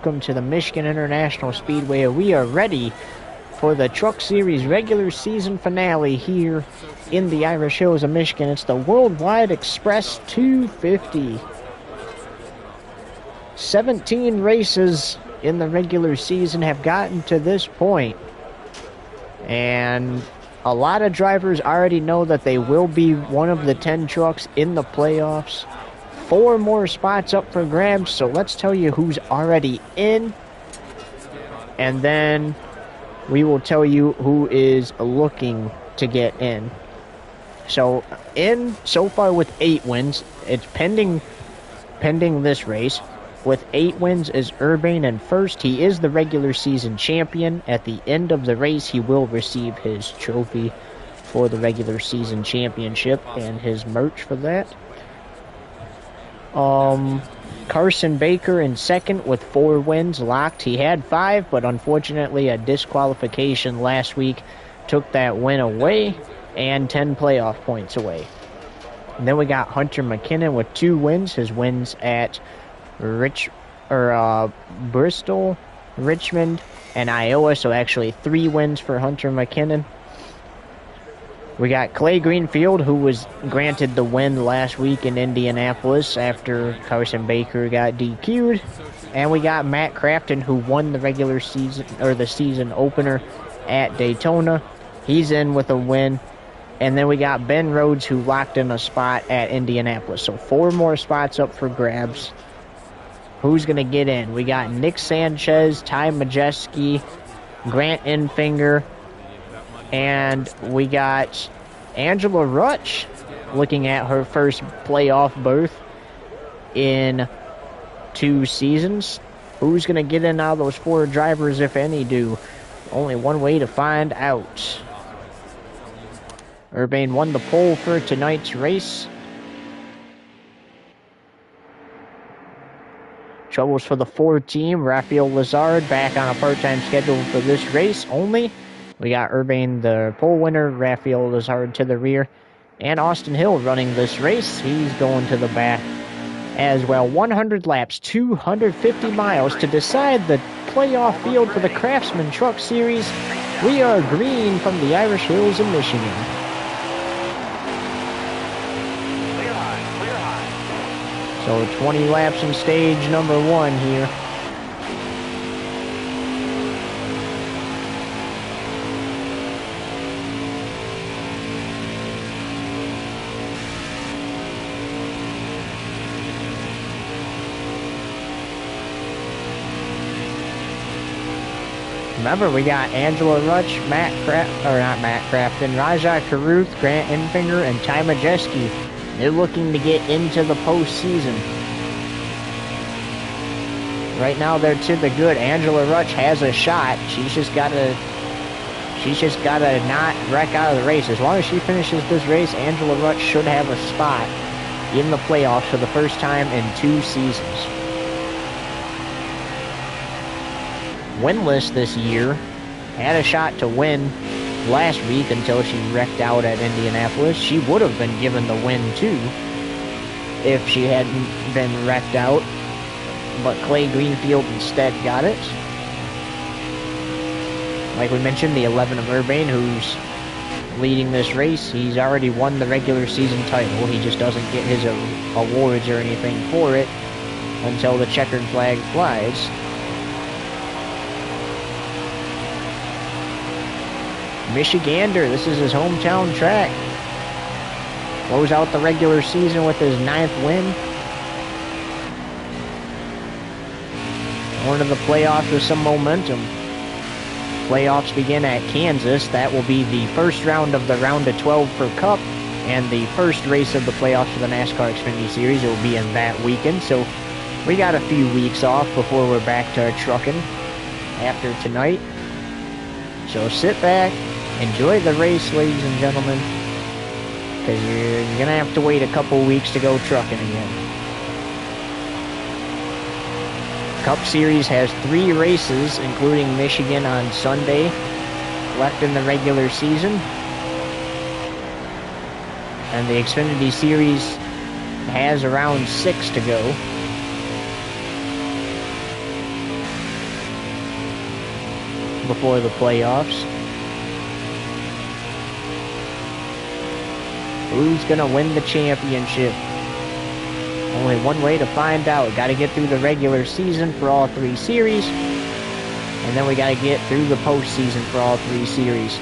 welcome to the Michigan International Speedway. We are ready for the Truck Series regular season finale here in the Irish Hills of Michigan. It's the Worldwide Express 250. 17 races in the regular season have gotten to this point, and a lot of drivers already know that they will be one of the 10 trucks in the playoffs. 4 more spots up for grabs, so let's tell you who's already in, and then we will tell you who is looking to get in. So so far with 8 wins, it's pending this race. With 8 wins is Urbane in first. He is the regular season champion. At the end of the race, he will receive his trophy for the regular season championship and his merch for that. Carson Baker in second with 4 wins locked. He had 5, but unfortunately a disqualification last week took that win away and 10 playoff points away. And then we got Hunter McKinnon with 2 wins. His wins at Bristol, Richmond, and Iowa, so actually 3 wins for Hunter McKinnon. We got Clay Greenfield, who was granted the win last week in Indianapolis after Carson Baker got DQ'd. And we got Matt Crafton, who won the regular season, or the season opener at Daytona. He's in with a win. And then we got Ben Rhodes, who locked in a spot at Indianapolis. So 4 more spots up for grabs. Who's going to get in? We got Nick Sanchez, Ty Majeski, Grant Enfinger, and we got Angela Rutsch looking at her first playoff berth in 2 seasons. Who's going to get in out of those 4 drivers, if any do? Only one way to find out. Urbane won the pole for tonight's race. Troubles for the 4 team. Rafael Lazard back on a part-time schedule for this race only. We got Urbane, the pole winner, Rafael Lazard to the rear, and Austin Hill running this race. He's going to the back as well. 100 laps, 250 miles to decide the playoff field for the Craftsman Truck Series. We are green from the Irish Hills of Michigan. So 20 laps in stage number 1 here. Remember, we got Angela Rutsch, Rajah Caruth, Grant Enfinger, and Ty Majeski. They're looking to get into the postseason. Right now, they're to the good. Angela Rutsch has a shot. She's just gotta not wreck out of the race. As long as she finishes this race, Angela Rutsch should have a spot in the playoffs for the first time in 2 seasons. Winless this year, had a shot to win last week until she wrecked out at Indianapolis. She would have been given the win too if she hadn't been wrecked out, but Clay Greenfield instead got it. Like we mentioned, the 11 of Urbane, who's leading this race, he's already won the regular season title. He just doesn't get his awards or anything for it until the checkered flag flies. Michigander, this is his hometown track. Close out the regular season with his 9th win. Going to the playoffs with some momentum. Playoffs begin at Kansas. That will be the first round of the round of 12 for Cup, and the first race of the playoffs for the NASCAR Xfinity Series. It will be in that weekend, so we got a few weeks off before we're back to trucking after tonight. So sit back, enjoy the race, ladies and gentlemen, because you're going to have to wait a couple weeks to go trucking again. Cup Series has 3 races, including Michigan on Sunday, left in the regular season. And the Xfinity Series has around 6 to go. before the playoffs. Who's going to win the championship? Only one way to find out. Got to get through the regular season for all 3 series. And then we got to get through the postseason for all 3 series.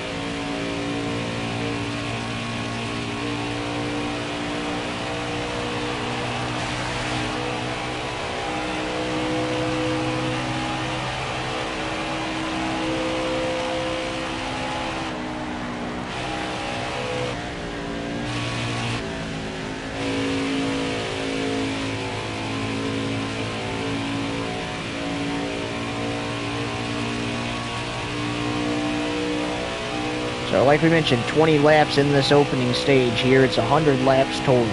So like we mentioned, 20 laps in this opening stage here. It's 100 laps total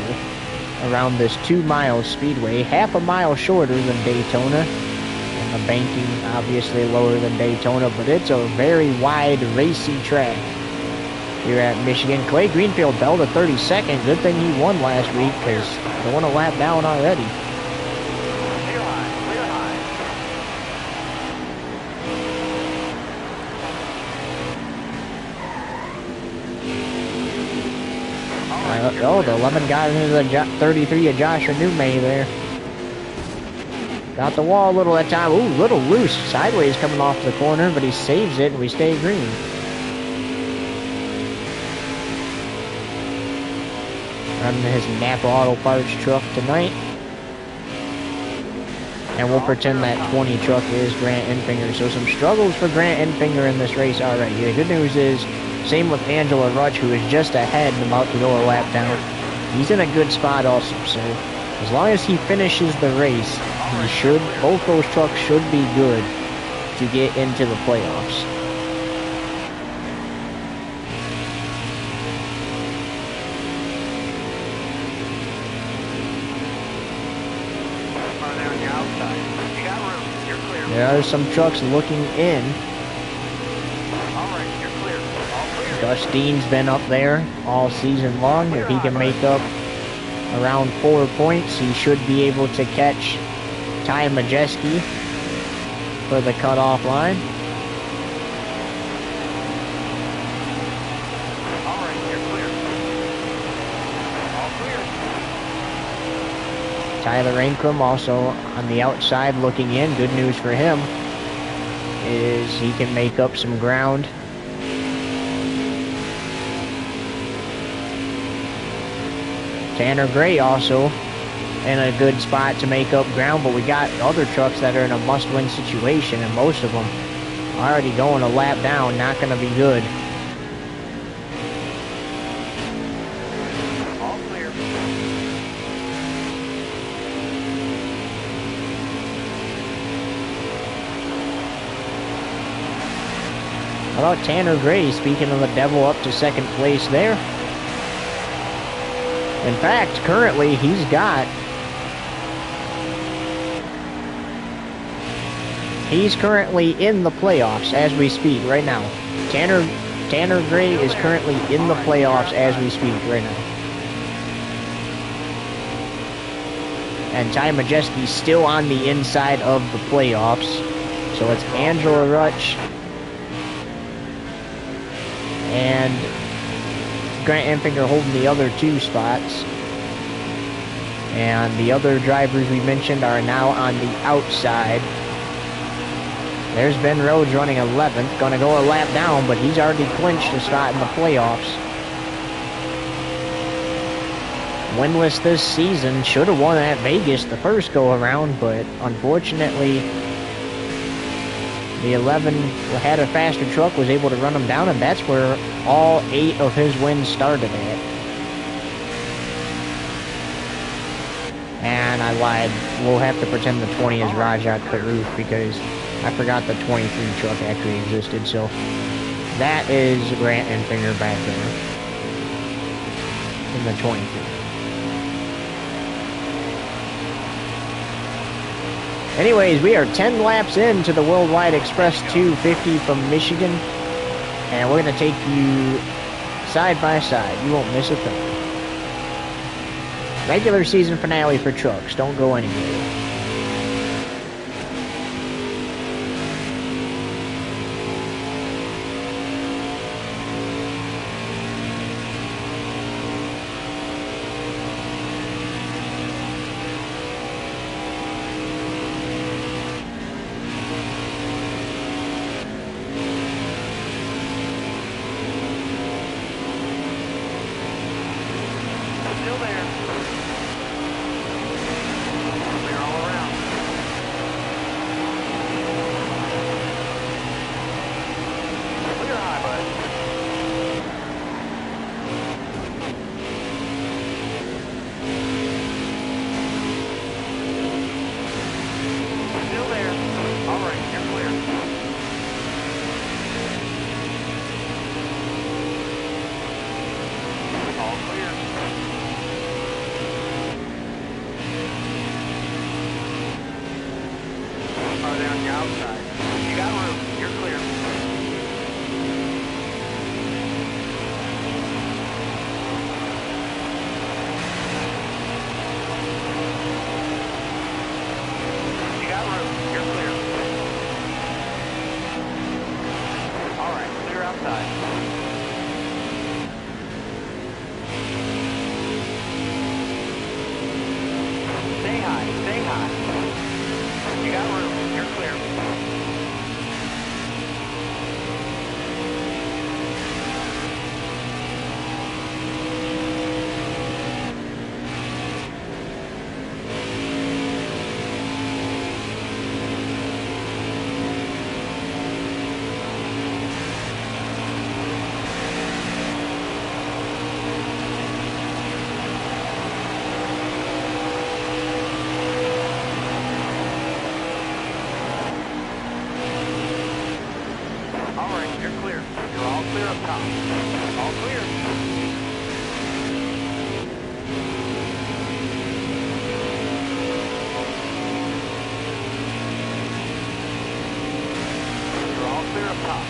around this 2-mile speedway, half a mile shorter than Daytona. And the banking obviously lower than Daytona, but it's a very wide, racy track here at Michigan. Clay Greenfield fell to 32nd. Good thing he won last week because they want a lap down already. Oh, the lemon got into the 33 of Joshua Newmay there. Got the wall a little that time. Ooh, little loose. Sideways coming off the corner, but he saves it and we stay green. Running his Napa Auto Parts truck tonight. And we'll pretend that 20 truck is Grant Enfinger. So some struggles for Grant Enfinger in this race already. The good news is, same with Angela Rutsch, who is just ahead and about to go a lap down. He's in a good spot also, so as long as he finishes the race, both those trucks should be good to get into the playoffs. There are some trucks looking in. Dustine's been up there all season long. If he can make up around 4 points, he should be able to catch Ty Majeski for the cutoff line. Tyler Ankrum also on the outside looking in. Good news for him is he can make up some ground. Tanner Gray also in a good spot to make up ground, but we got other trucks that are in a must-win situation, and most of them already going a lap down, not going to be good. All clear. How about Tanner Gray, speaking of the devil, up to second place there? In fact, currently he's currently in the playoffs as we speak right now. Tanner Gray is currently in the playoffs as we speak right now. And Ty Majeski's still on the inside of the playoffs. So it's Angela Rutsch and Grant Enfinger holding the other 2 spots. And the other drivers we mentioned are now on the outside. There's Ben Rhodes running 11th. Going to go a lap down, but he's already clinched a spot in the playoffs. Winless this season. Should have won at Vegas the first go-around, but unfortunately, the 11 had a faster truck, was able to run him down, and that's where all 8 of his wins started at. And I lied. We'll have to pretend the 20 is Rajat Karuf because I forgot the 23 truck actually existed. So that is Grant Enfinger back there in the 23. Anyways, we are 10 laps into the Worldwide Express 250 from Michigan, and we're going to take you side by side. You won't miss a thing. Regular season finale for trucks. Don't go anywhere. clear up top. All clear. You're all clear up top.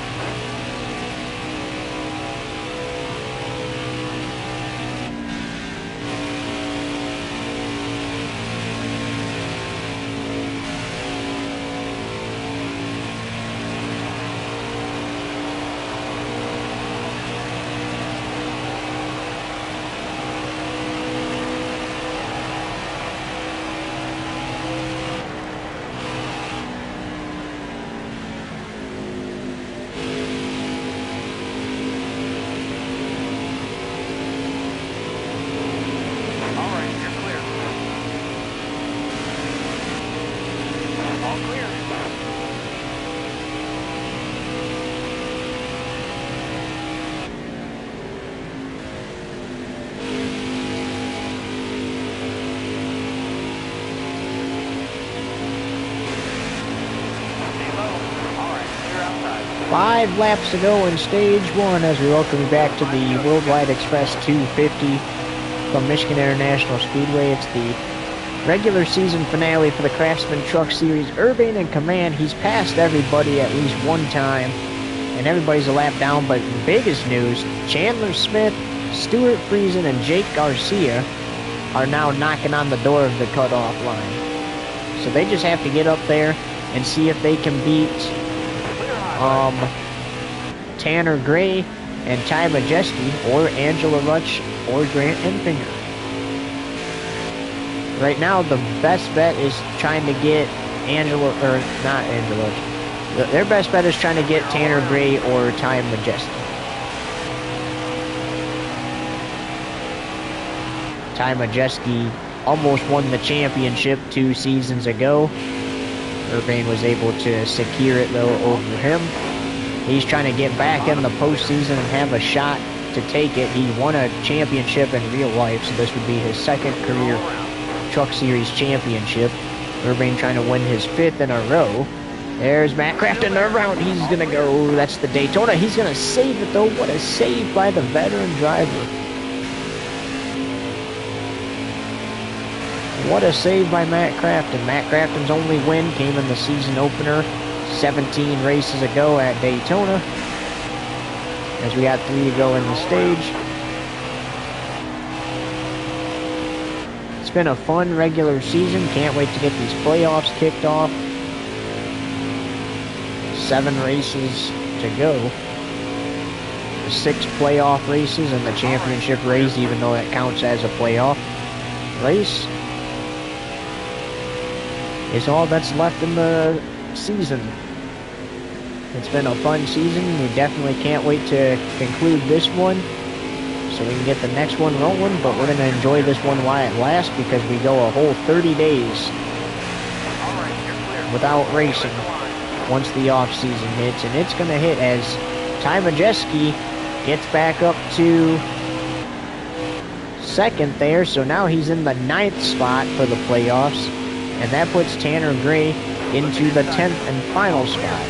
Five laps to go in stage one as we welcome you back to the Worldwide Express 250 from Michigan International Speedway. It's the regular season finale for the Craftsman Truck Series. Urbane in command. He's passed everybody at least one time, and everybody's a lap down. But the biggest news, Chandler Smith, Stuart Friesen, and Jake Garcia are now knocking on the door of the cutoff line. So they just have to get up there and see if they can beat Tanner Gray and Ty Majeski, or Angela Rutsch, or Grant Enfinger. Right now, the best bet is trying to get their best bet is trying to get Tanner Gray or Ty Majeski. Ty Majeski almost won the championship 2 seasons ago. Urbane was able to secure it, though, over him. He's trying to get back in the postseason and have a shot to take it. He won a championship in real life, so this would be his second career Truck Series championship. Urbane trying to win his 5th in a row. There's Matt Craftsman around. He's going to go. That's the Daytona. He's going to save it, though. What a save by the veteran driver. What a save by Matt Craftsman. Matt Craftsman's only win came in the season opener 17 races ago at Daytona. As we got 3 to go in the stage. It's been a fun regular season. Can't wait to get these playoffs kicked off. 7 races to go. 6 playoff races and the championship race, even though that counts as a playoff race, is all that's left in the season. It's been a fun season. We definitely can't wait to conclude this one so we can get the next one rolling, but we're going to enjoy this one while it lasts because we go a whole 30 days without racing once the off season hits, and it's going to hit as Ty Majeski gets back up to 2nd there, so now he's in the 9th spot for the playoffs, and that puts Tanner Gray into the 10th and final spot.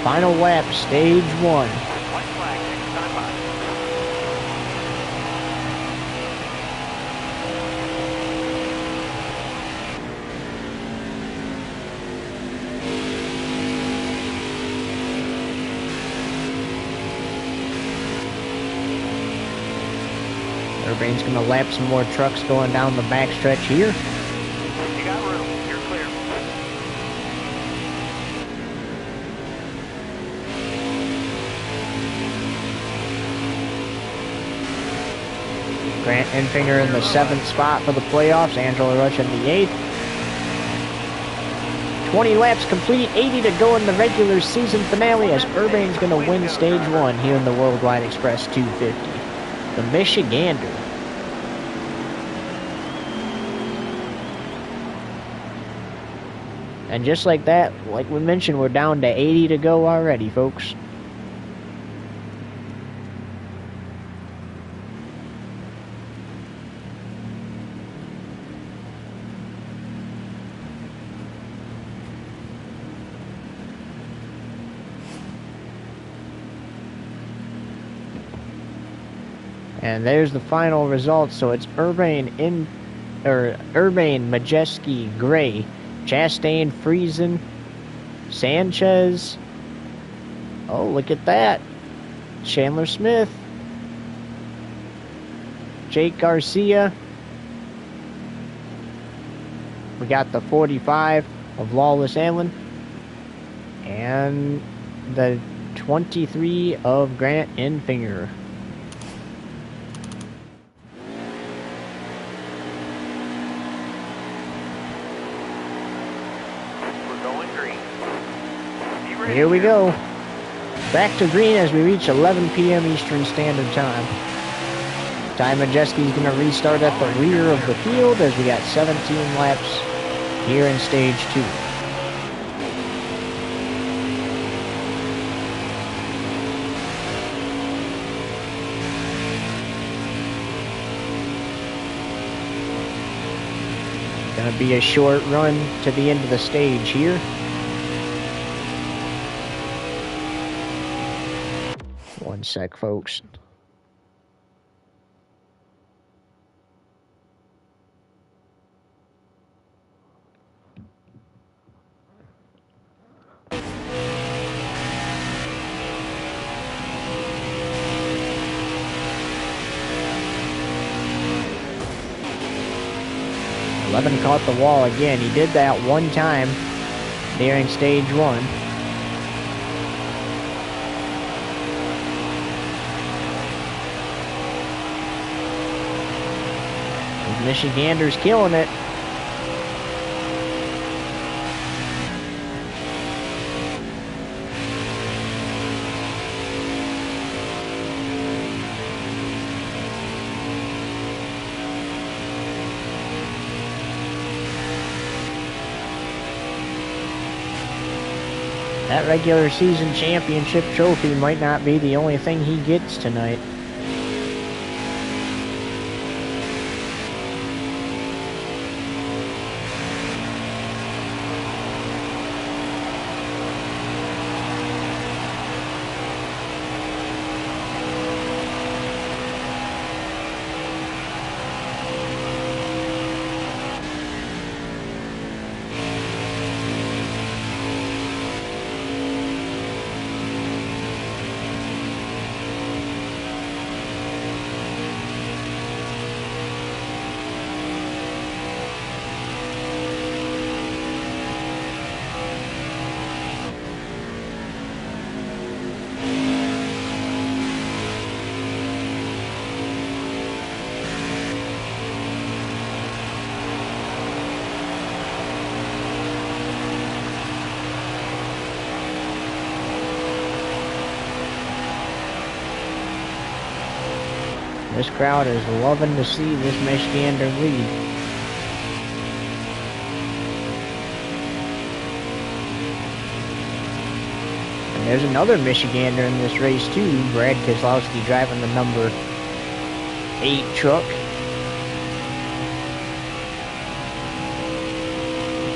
Final lap, stage 1. Urbane's going to lap some more trucks going down the backstretch here. You got room. You're clear. Grant Enfinger in the 7th spot for the playoffs. Angela Rutsch in the 8th. 20 laps complete, 80 to go in the regular season finale as Urbane's going to win stage 1 here in the Worldwide Express 250. The Michigander. And just like that, like we mentioned, we're down to 80 to go already, folks. And there's the final result. So it's Urbane Majeski Gray, Chastain Friesen, Sanchez. Oh, look at that. Chandler Smith, Jake Garcia. We got the 45 of Lawless Allen and the 23 of Grant Enfinger. Here we go. Back to green as we reach 11 p.m. Eastern Standard Time. Ty Majeski's going to restart at the rear of the field as we got 17 laps here in stage 2. Going to be a short run to the end of the stage here. One sec, folks. Levin caught the wall again. He did that one time during stage 1. Michigander's killing it. That regular season championship trophy might not be the only thing he gets tonight. This crowd is loving to see this Michigander lead. And there's another Michigander in this race too. Brad Keselowski driving the number 8 truck.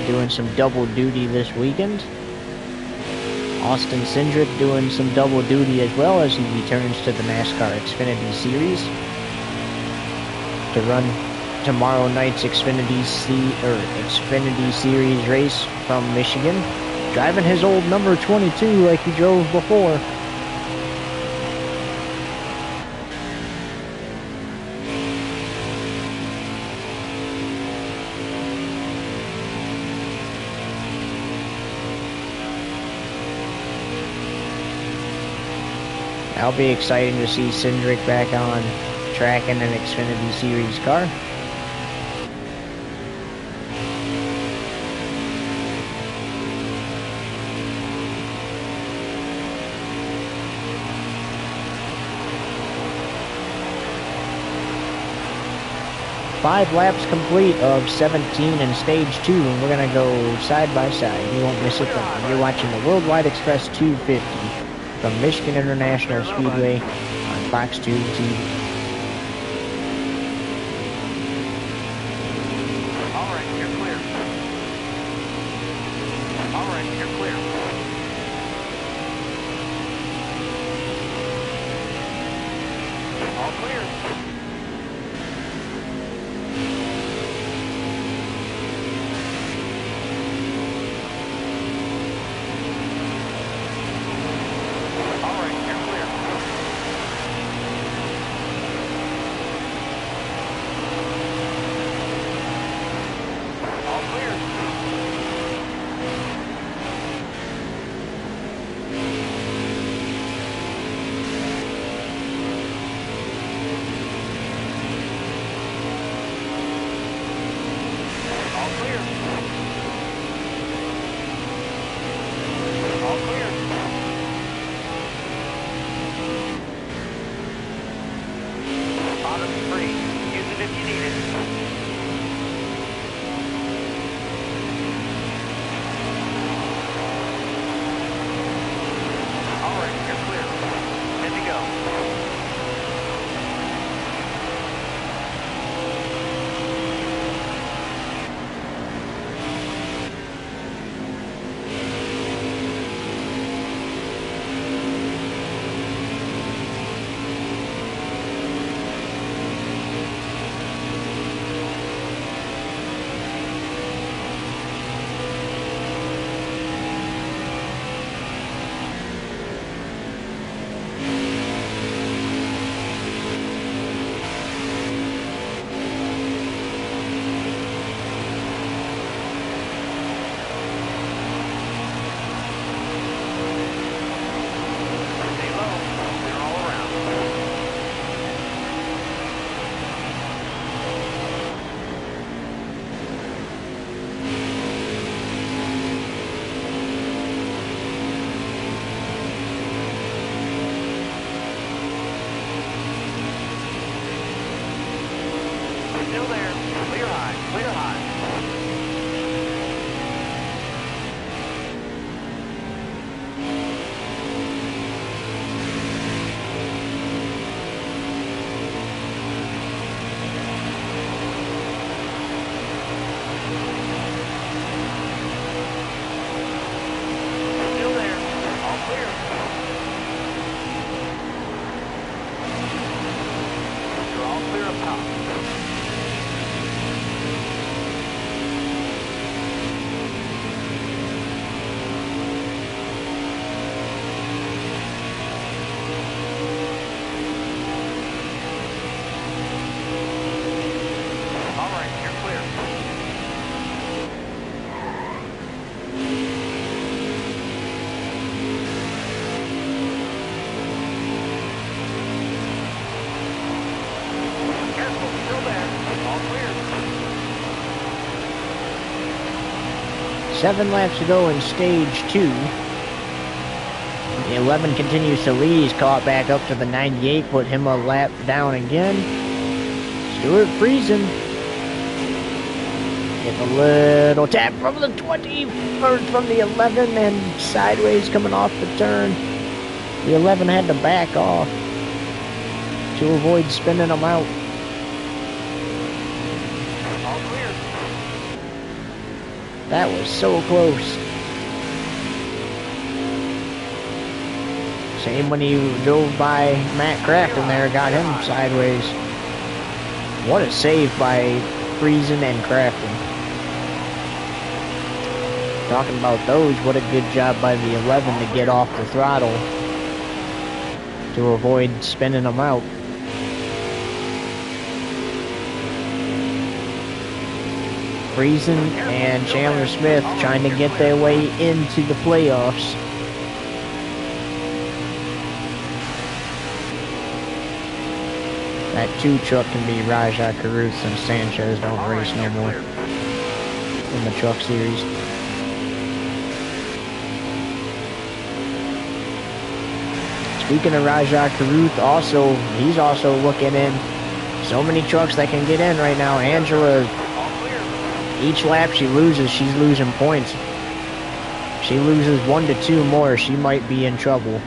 Doing some double duty this weekend. Austin Cindric doing some double duty as well as he returns to the NASCAR Xfinity Series to run tomorrow night's Xfinity Series race from Michigan, driving his old number 22 like he drove before. That'll be exciting to see Cindric back on track in an Xfinity Series car. 5 laps complete of 17 in stage 2, and we're going to go side by side. You won't miss a thing. You're watching the Worldwide Express 250 from Michigan International Speedway on Fox 2 TV. All right, you're clear. All right, you're clear. All clear. All right, you're clear. All clear. All clear. All clear. Bottom's free. Use it if you need it. All right, you're clear. Good to go. Stay low. Clear all around. Still there. Clear high. Clear high. Still there. All clear. You're all clear up top. All right, you're clear. Careful, still there. All clear. 7 laps to go in stage 2. The 11 continues to lead. He's caught back up to the 98, put him a lap down again. Stuart Friesen. Get a little tap from the 20, or from the 11, and sideways coming off the turn. The 11 had to back off to avoid spinning him out. All clear. That was so close. Same when he drove by Matt Craftsman there, got him sideways. What a save by Friesen and Craftsman. Talking about those, what a good job by the 11 to get off the throttle to avoid spinning them out. Friesen and Chandler Smith trying to get their way into the playoffs. That 2 truck can be Rajah Caruth and Sanchez don't race no more in the truck series. Speaking of Rajah Caruth, he's also looking in So many trucks that can get in right now. Angela, each lap she loses, she's losing points. She loses 1 to 2 more, she might be in trouble.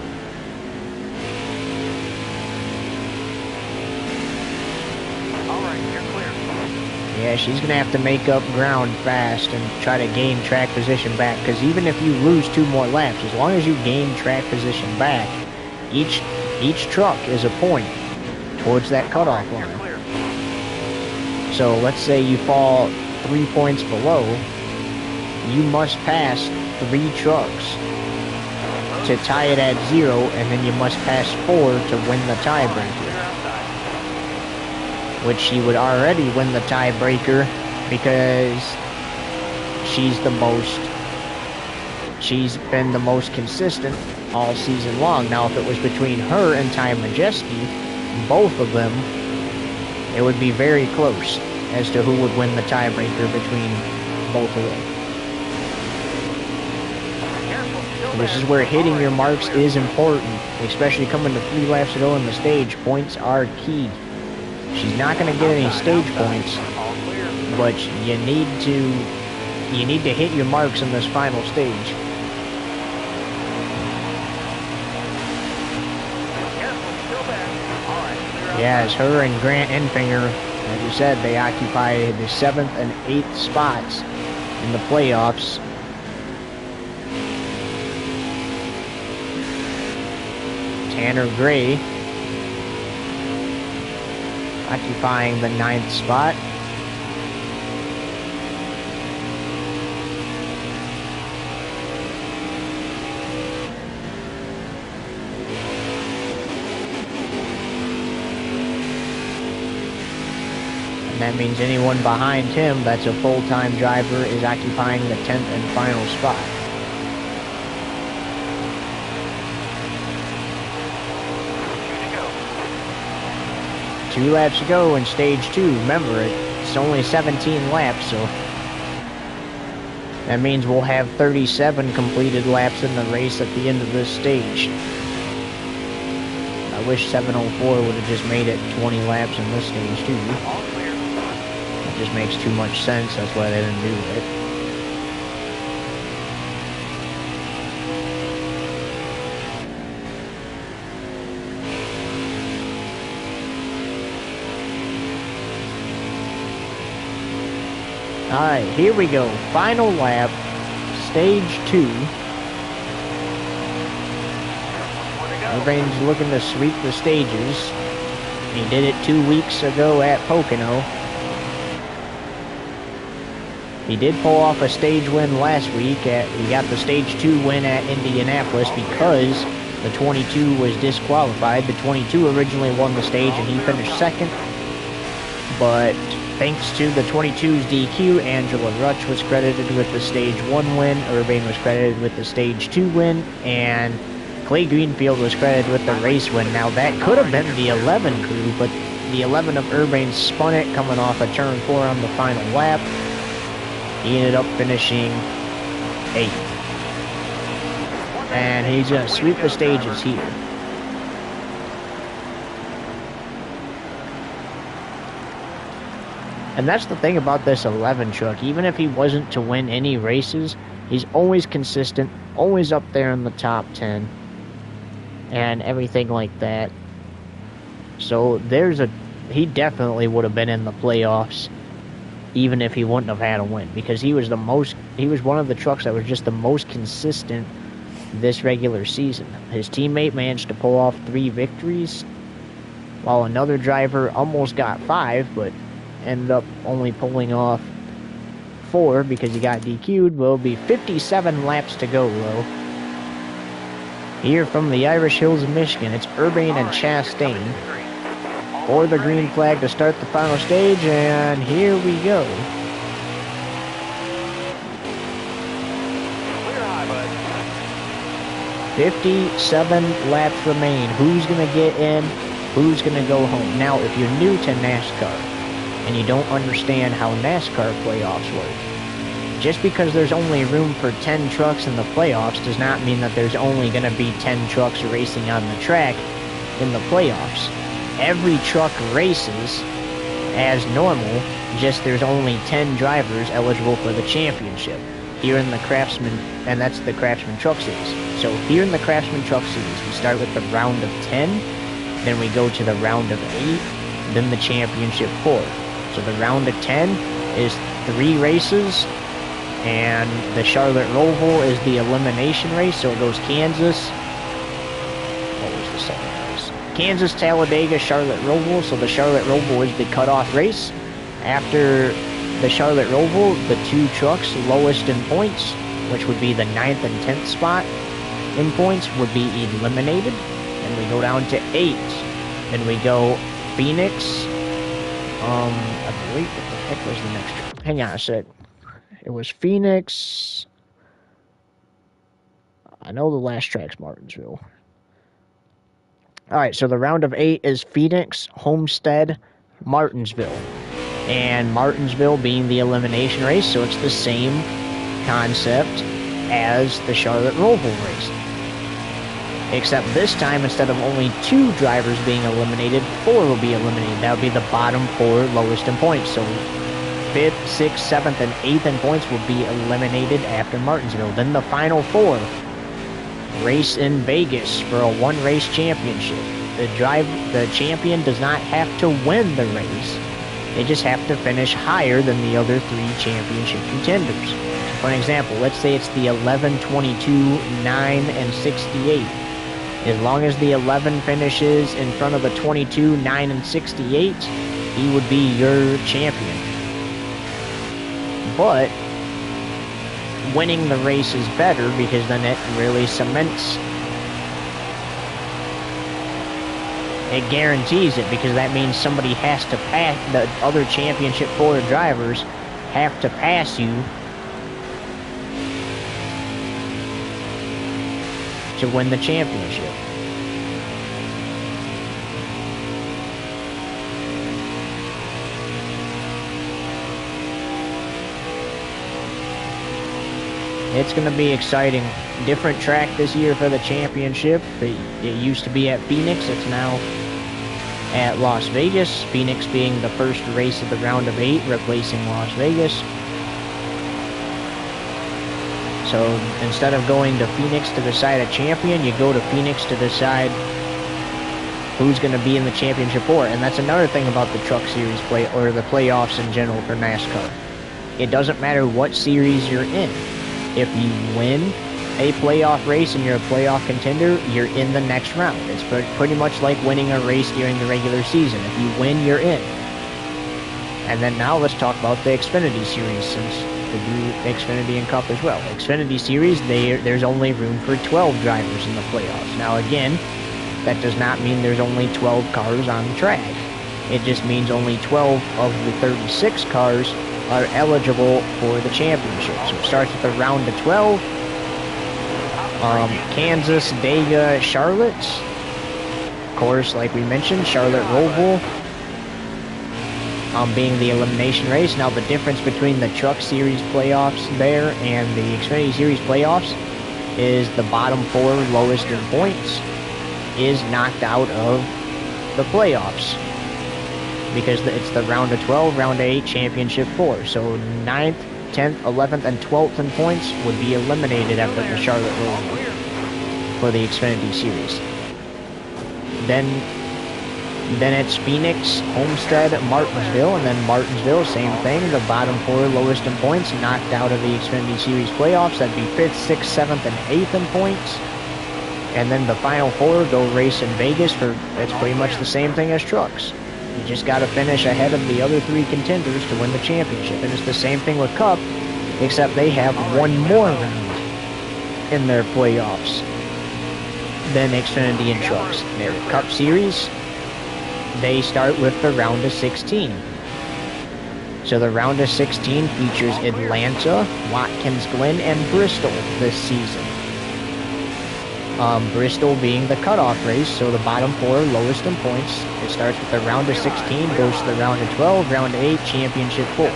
Yeah, she's going to have to make up ground fast and try to gain track position back. Because even if you lose 2 more laps, as long as you gain track position back, each truck is a point towards that cutoff line. So let's say you fall 3 points below, you must pass 3 trucks to tie it at 0, and then you must pass 4 to win the tiebreaker. Which she would already win the tiebreaker because she's been the most consistent all season long. Now, if it was between her and Ty Majeski, both of them, it would be very close as to who would win the tiebreaker between both of them. This is where hitting your marks is important, especially coming to 3 laps to go in the stage. Points are key. She's not going to get any stage points, but you need to hit your marks in this final stage. Yeah, it's her and Grant Enfinger, as you said, they occupy the 7th and 8th spots in the playoffs. Tanner Gray occupying the 9th spot. And that means anyone behind him that's a full-time driver is occupying the 10th and final spot. Two laps to go in stage 2. Remember, it's only 17 laps, so that means we'll have 37 completed laps in the race at the end of this stage. I wish 704 would have just made it 20 laps in this stage, too. That just makes too much sense. That's why they didn't do it. Alright, here we go. Final lap, stage 2. Everybody's looking to sweep the stages. He did it 2 weeks ago at Pocono. He did pull off a stage win last week. He got the stage 2 win at Indianapolis because the 22 was disqualified. The 22 originally won the stage and he finished 2nd. But thanks to the 22's DQ, Angela Rutch was credited with the stage 1 win, Urbane was credited with the stage 2 win, and Clay Greenfield was credited with the race win. Now that could have been the 11 crew, but the 11 of Urbane spun it coming off a turn 4 on the final lap. He ended up finishing 8th. And he's going to sweep the stages here. And that's the thing about this 11 truck. Even if he wasn't to win any races, he's always consistent, always up there in the top 10, and everything like that. So he definitely would have been in the playoffs, even if he wouldn't have had a win, because he was one of the trucks that was just the most consistent this regular season. His teammate managed to pull off 3 victories, while another driver almost got 5, but ended up only pulling off 4 because he got DQ'd. Will be 57 laps to go, though. Here from the Irish Hills of Michigan, it's Urbane and Chastain for the green flag to start the final stage, and here we go. 57 laps remain. Who's going to get in? Who's going to go home? Now, if you're new to NASCAR, and you don't understand how NASCAR playoffs work, just because there's only room for 10 trucks in the playoffs does not mean that there's only going to be 10 trucks racing on the track in the playoffs. Every truck races as normal, just there's only 10 drivers eligible for the championship. Here in the Craftsman, and that's the Craftsman Truck Series. So here in the Craftsman Truck Series, we start with the round of 10, then we go to the round of 8, then the championship 4. So the round of 10 is 3 races, and the Charlotte Roval is the elimination race, so it goes Kansas. What was the second race? Kansas, Talladega, Charlotte Roval. So the Charlotte Roval is the cutoff race. After the Charlotte Roval, the 2 trucks lowest in points, which would be the 9th and 10th spot in points, would be eliminated. And we go down to 8. Then we go Phoenix. I believe, what the heck was the next track? Hang on a sec. It was Phoenix. I know the last track's Martinsville. Alright, so the round of 8 is Phoenix, Homestead, Martinsville. And Martinsville being the elimination race, so it's the same concept as the Charlotte Roval race. Except this time, instead of only 2 drivers being eliminated, 4 will be eliminated. That would be the bottom 4 lowest in points. So 5th, 6th, 7th, and 8th in points will be eliminated after Martinsville. Then the final 4 race in Vegas for a 1-race championship. The champion does not have to win the race. They just have to finish higher than the other 3 championship contenders. For an example, let's say it's the 11, 22, 9, and 68. As long as the 11 finishes in front of the 22, 9, and 68, he would be your champion. But winning the race is better because then it really cements. It guarantees it because that means somebody has to pass, the other championship 4 drivers have to pass you to win the championship. It's going to be exciting. Different track this year for the championship. It used to be at Phoenix. It's now at Las Vegas. Phoenix being the first race of the round of 8, replacing Las Vegas. So instead of going to Phoenix to decide a champion, you go to Phoenix to decide who's going to be in the championship 4. And that's another thing about the Truck Series play, or the playoffs in general for NASCAR. It doesn't matter what series you're in. If you win a playoff race and you're a playoff contender, you're in the next round. It's pretty much like winning a race during the regular season. If you win, you're in. And then now let's talk about the Xfinity Series, since they do Xfinity and Cup as well. Xfinity Series, there's only room for 12 drivers in the playoffs. Now again, that does not mean there's only 12 cars on the track. It just means only 12 of the 36 cars are eligible for the championship. So it starts with a round of 12. Kansas, Dega, Charlotte. Of course, like we mentioned, Charlotte Roval being the elimination race. Now the difference between the Truck Series playoffs there and the Xfinity Series playoffs is the bottom 4 lowest in points is knocked out of the playoffs, because it's the round of 12, round of 8, championship 4. So 9th, 10th, 11th, and 12th in points would be eliminated after the Charlotte Roval for the Xfinity Series. Then it's Phoenix, Homestead, Martinsville, and then Martinsville, same thing. The bottom 4 lowest in points knocked out of the Xfinity Series playoffs. That'd be 5th, 6th, 7th, and 8th in points. And then the final 4 go race in Vegas for, it's pretty much the same thing as trucks. You just got to finish ahead of the other 3 contenders to win the championship. And it's the same thing with Cup, except they have one more round in their playoffs than Xfinity and trucks. Their Cup Series, they start with the round of 16. So the round of 16 features Atlanta, Watkins Glen, and Bristol this season. Bristol being the cutoff race, so the bottom 4 lowest in points. It starts with the round of 16, goes to the round of 12, round of 8, championship 4.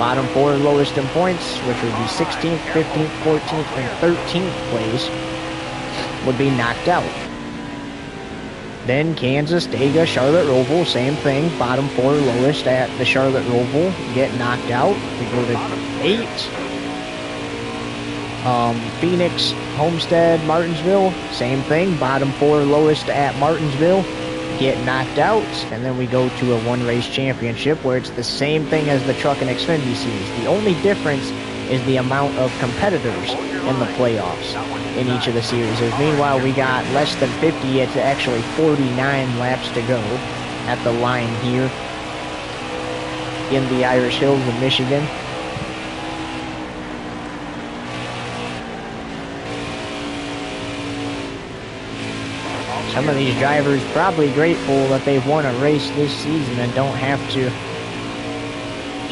Bottom 4 lowest in points, which would be 16th, 15th, 14th, and 13th place, would be knocked out. Then Kansas, Dega, Charlotte, Roval, same thing. Bottom 4 lowest at the Charlotte Roval get knocked out. We go to 8. Phoenix, Homestead, Martinsville, same thing. Bottom 4 lowest at Martinsville get knocked out. And then we go to a one-race championship where it's the same thing as the Truck and Xfinity Series. The only difference is the amount of competitors in the playoffs in each of the series. Meanwhile, we got less than 50. It's actually 49 laps to go at the line here in the Irish Hills of Michigan. Some of these drivers probably grateful that they've won a race this season and don't have to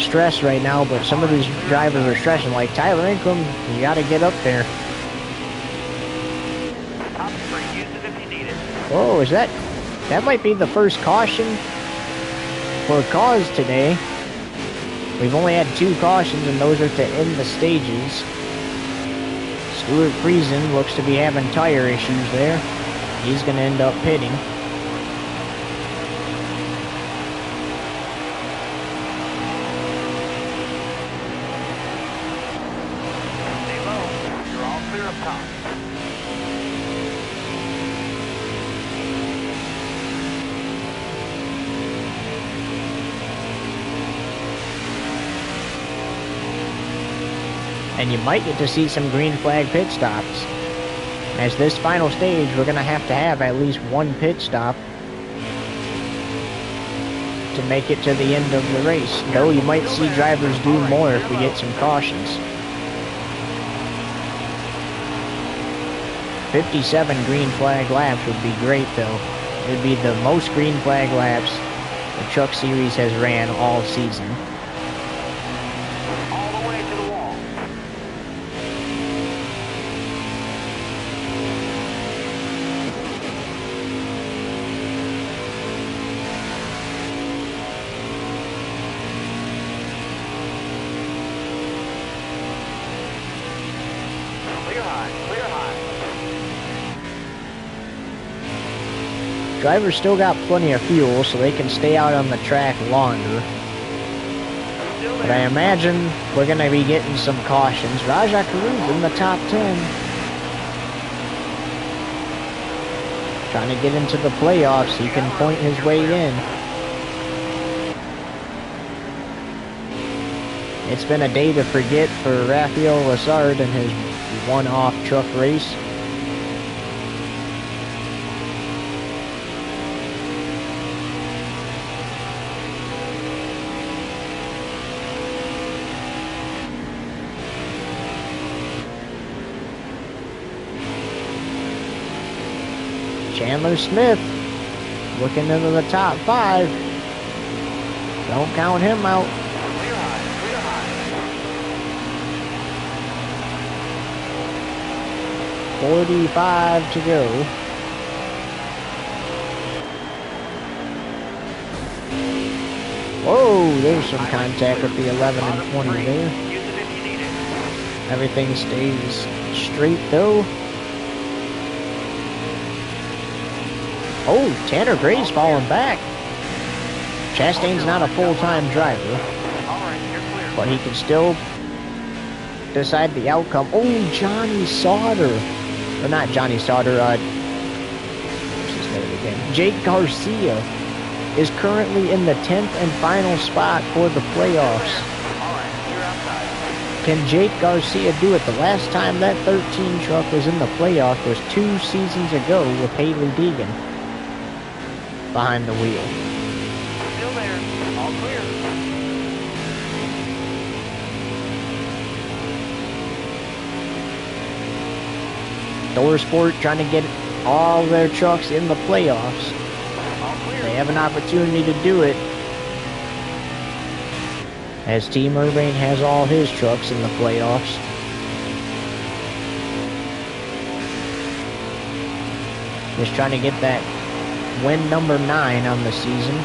stress right now, but some of these drivers are stressing, like Tyler Ingram. You got to get up there. Oh, is that might be the first caution for cause today. We've only had 2 cautions, and those are to end the stages. Stuart Friesen looks to be having tire issues there. He's going to end up pitting. Stay low. You're all clear up top. And you might get to see some green flag pit stops. As this final stage, we're going to have at least 1 pit stop to make it to the end of the race. Though you might see drivers do more if we get some cautions. 57 green flag laps would be great, though. It would be the most green flag laps the Truck Series has ran all season. Drivers still got plenty of fuel, so they can stay out on the track longer. But I imagine we're going to be getting some cautions. Rajah Caruth in the top 10. Trying to get into the playoffs. He can point his way in. It's been a day to forget for Raphael Lessard and his one-off truck race. Chandler Smith looking into the top 5. Don't count him out. 45 to go. Whoa, there's some contact with the 11 and 20 there. Everything stays straight though. Oh, Tanner Gray's falling back. Chastain's not a full-time driver, but he can still decide the outcome. Oh, Johnny Sauter. Or not Johnny Sauter, what's his name again? Jake Garcia is currently in the 10th and final spot for the playoffs. Can Jake Garcia do it? The last time that 13 truck was in the playoff was 2 seasons ago with Haley Deegan behind the wheel. Still there. All clear. ThorSport trying to get all their trucks in the playoffs. They have an opportunity to do it, as Team Irvine has all his trucks in the playoffs. Just trying to get that win number 9 on the season.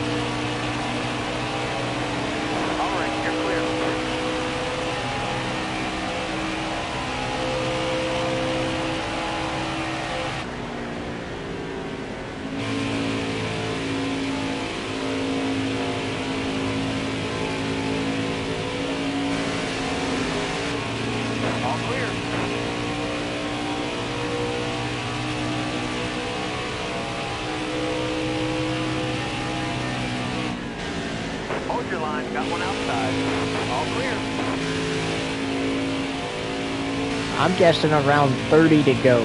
All right, you're clear. Hold your line. Got one outside. All clear. I'm guessing around 30 to go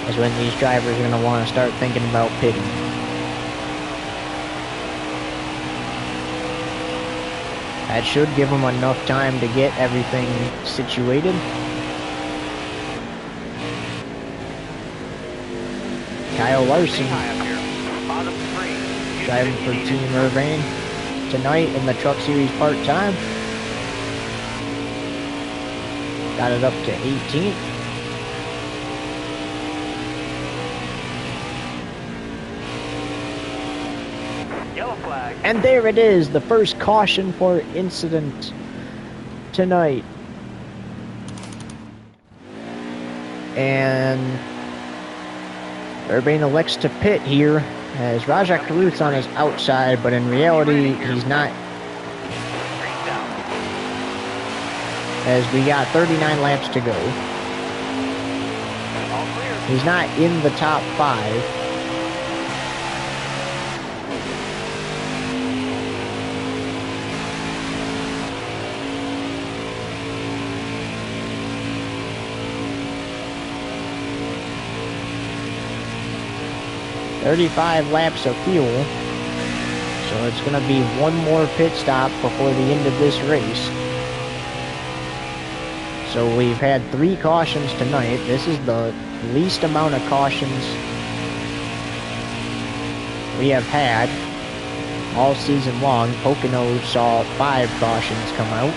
is when these drivers are going to want to start thinking about pitting. That should give them enough time to get everything situated. Kyle Larson driving for Team Urbane tonight in the Truck Series part-time. Got it up to 18th. Yellow flag. And there it is, the first caution for incident tonight. And Urbane elects to pit here as Rajat Karuth's on his outside, but in reality, he's not, as we got 39 laps to go. He's not in the top 5. 35 laps of fuel, so it's going to be one more pit stop before the end of this race. So we've had 3 cautions tonight. This is the least amount of cautions we have had all season long. Pocono saw 5 cautions come out.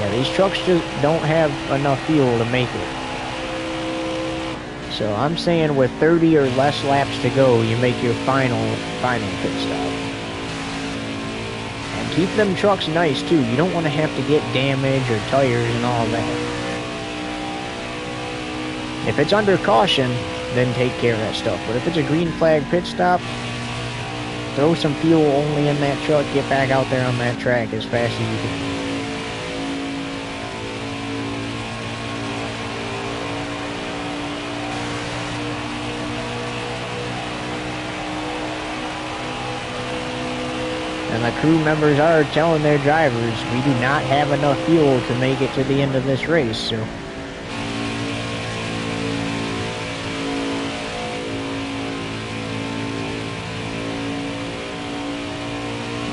Yeah, these trucks just don't have enough fuel to make it. So I'm saying with 30 or less laps to go, you make your final pit stop. And keep them trucks nice too. You don't want to have to get damage or tires and all that. If it's under caution, then take care of that stuff. But if it's a green flag pit stop, throw some fuel only in that truck, get back out there on that track as fast as you can. And the crew members are telling their drivers, we do not have enough fuel to make it to the end of this race, so.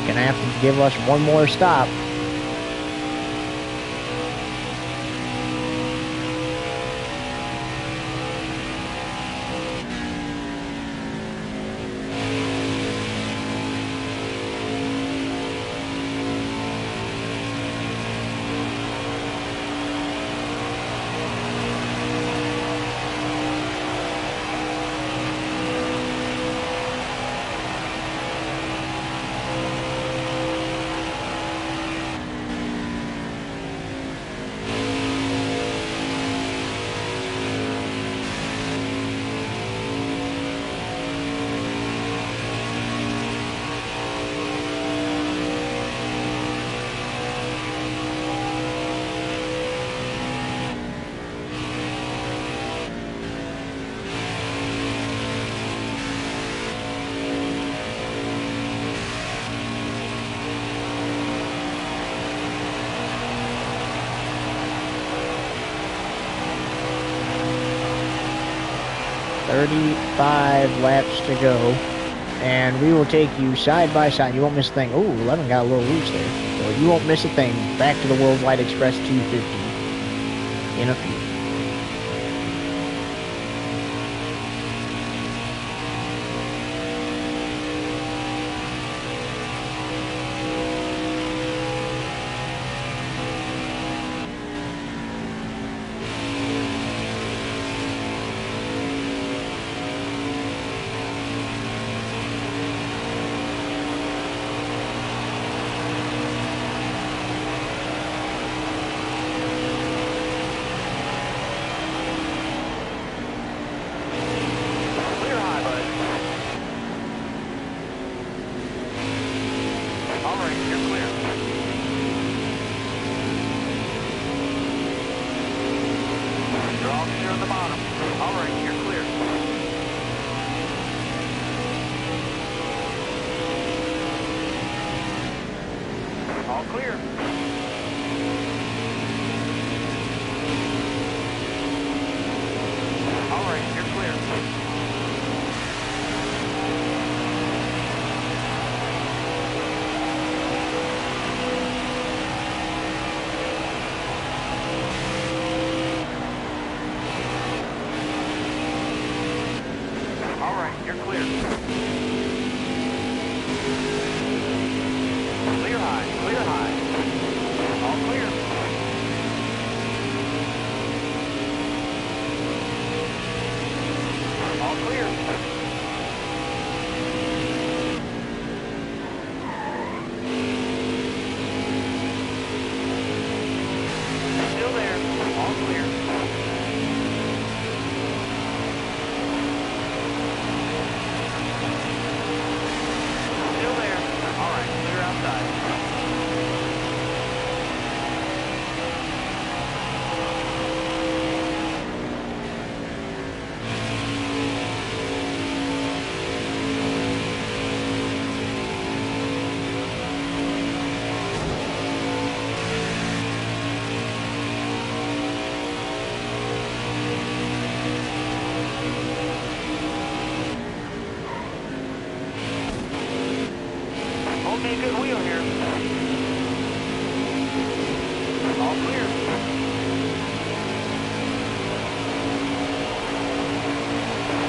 Gonna have to give us one more stop. .35 laps to go, and we will take you side by side. You won't miss a thing. Oh, 11 got a little loose there. So you won't miss a thing. Back to the Worldwide Express 250 in a few. you're clear. Clear high, clear high. All clear. All clear. Still there. All clear. Still there. All right, clear outside. Hold me a good wheel here. All clear.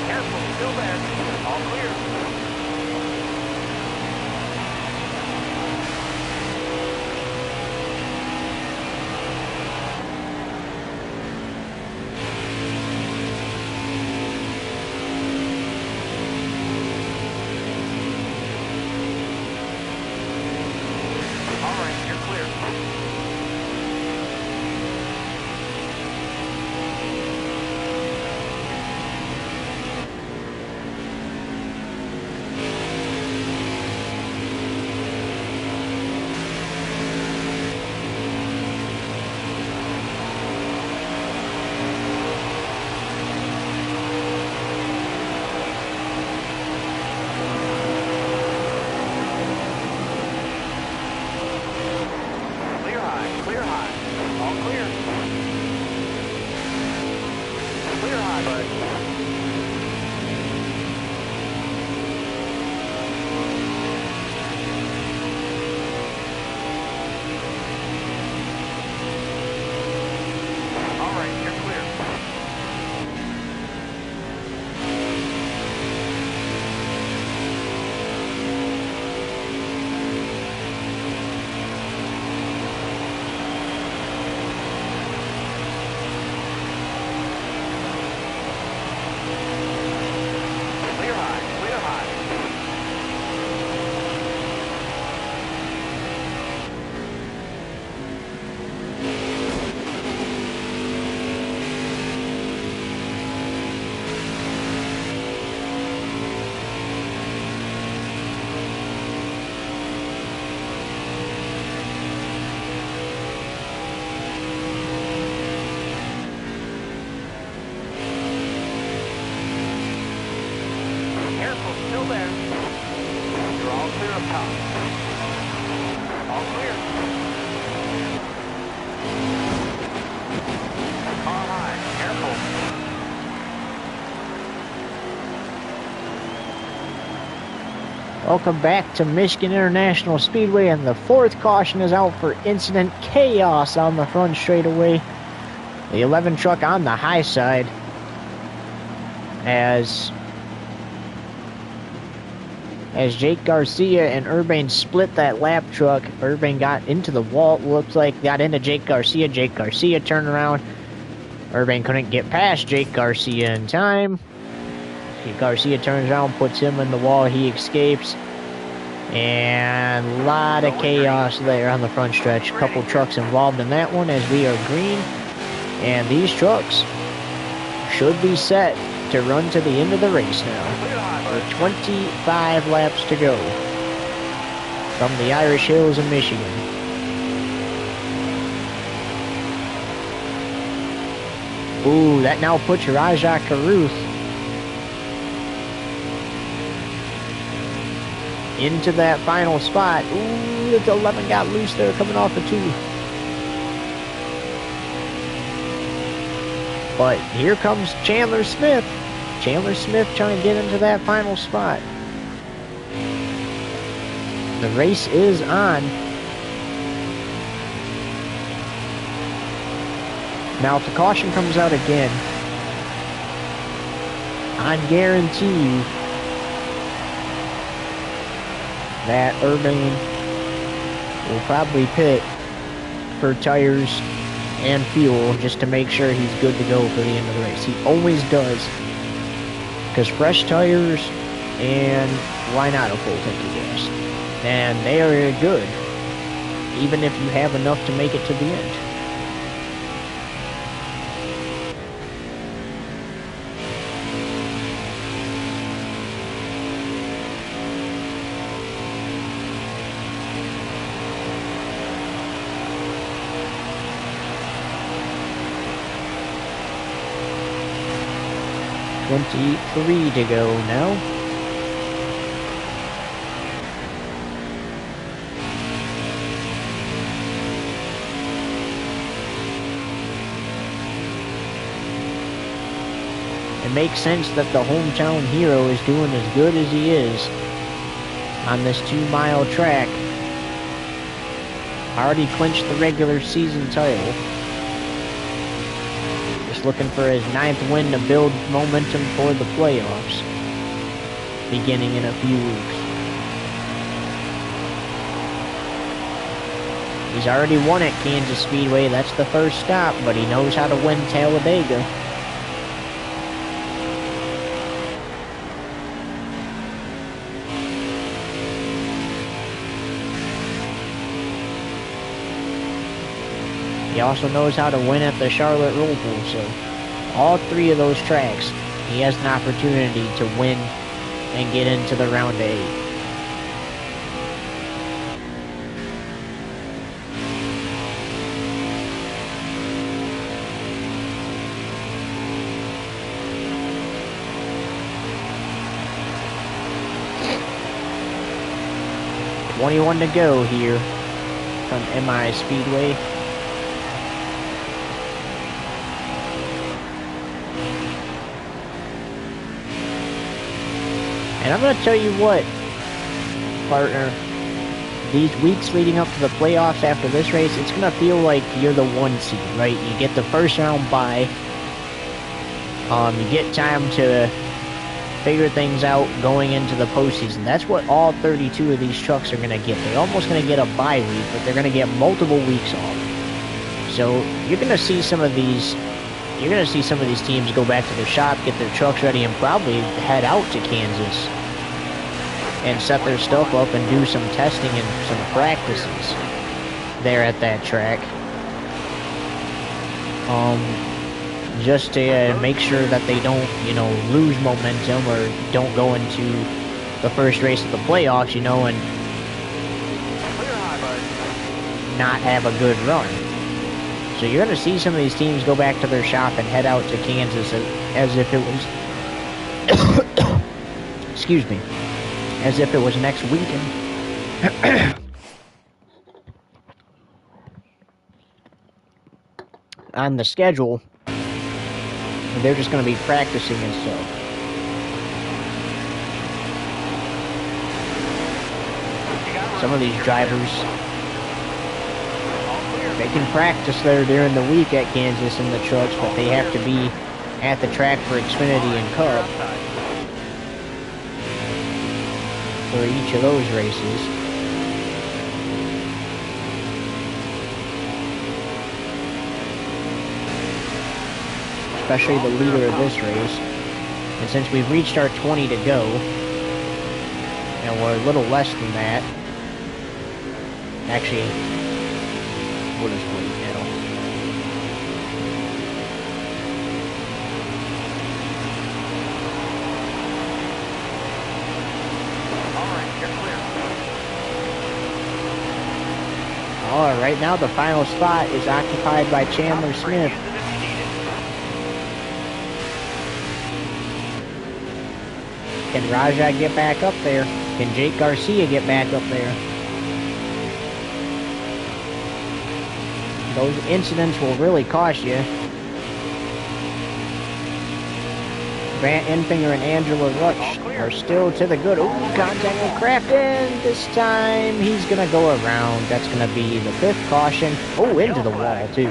Careful, still there. All clear. All right, you're clear. Clear high, clear high. All clear. Clear high, bud. All right, you're clear. Clear high, clear high. Careful, still there. You're all clear up top. All clear. Car high, careful. Welcome back to Michigan International Speedway, and the fourth caution is out for incident chaos on the front straightaway. The 11 truck on the high side as Jake Garcia and Urban split that lap truck. Urban got into the wall, looks like got into Jake Garcia. Jake Garcia turned around. Urban couldn't get past Jake Garcia in time. Garcia turns around, puts him in the wall, he escapes. And a lot of chaos there on the front stretch. A couple trucks involved in that one as we are green. And these trucks should be set to run to the end of the race now, with 25 laps to go from the Irish Hills of Michigan. Ooh, that now puts Rajah Caruth into that final spot. Ooh, the 11 got loose there coming off the 2. But here comes Chandler Smith. Chandler Smith trying to get into that final spot. The race is on. Now if the caution comes out again, I guarantee you that Irving will probably pit for tires and fuel just to make sure he's good to go for the end of the race. He always does, because fresh tires and why not a full tank of gas? And they are good, even if you have enough to make it to the end. .23 to go now. It makes sense that the hometown hero is doing as good as he is on this 2-mile track. Already clinched the regular season title. Just looking for his 9th win to build momentum for the playoffs, beginning in a few weeks. He's already won at Kansas Speedway. That's the first stop, but he knows how to win Talladega. He also knows how to win at the Charlotte Whirlpool, so all 3 of those tracks, he has an opportunity to win and get into the round of 8. .21 to go here from MI Speedway. And I'm going to tell you what, partner, these weeks leading up to the playoffs after this race, it's going to feel like you're the 1 seed, right? You get the first round bye. You get time to figure things out going into the postseason. That's what all 32 of these trucks are going to get. They're almost going to get a bye week, but they're going to get multiple weeks off. So you're going to see some of these... You're going to see some of these teams go back to their shop, get their trucks ready, and probably head out to Kansas and set their stuff up and do some testing and some practices there at that track. Just to make sure that they don't, lose momentum or don't go into the first race of the playoffs, and not have a good run. So you're going to see some of these teams go back to their shop and head out to Kansas as if it was... excuse me. As if it was next weekend. On the schedule, they're just going to be practicing and stuff. Some of these drivers, they can practice there during the week at Kansas in the trucks, but they have to be at the track for Xfinity and Cup for each of those races. Especially the leader of this race. And since we've reached our 20 to go, and we're a little less than that, actually, we'll just wait now. Alright, right now the final spot is occupied by Chandler Smith. Can Raja get back up there? Can Jake Garcia get back up there? Those incidents will really cost you. Grant Enfinger and Angela Rutsch are still to the good. Ooh, contact with Craftsman. This time he's going to go around. That's going to be the 5th caution. Oh, into the wall, too.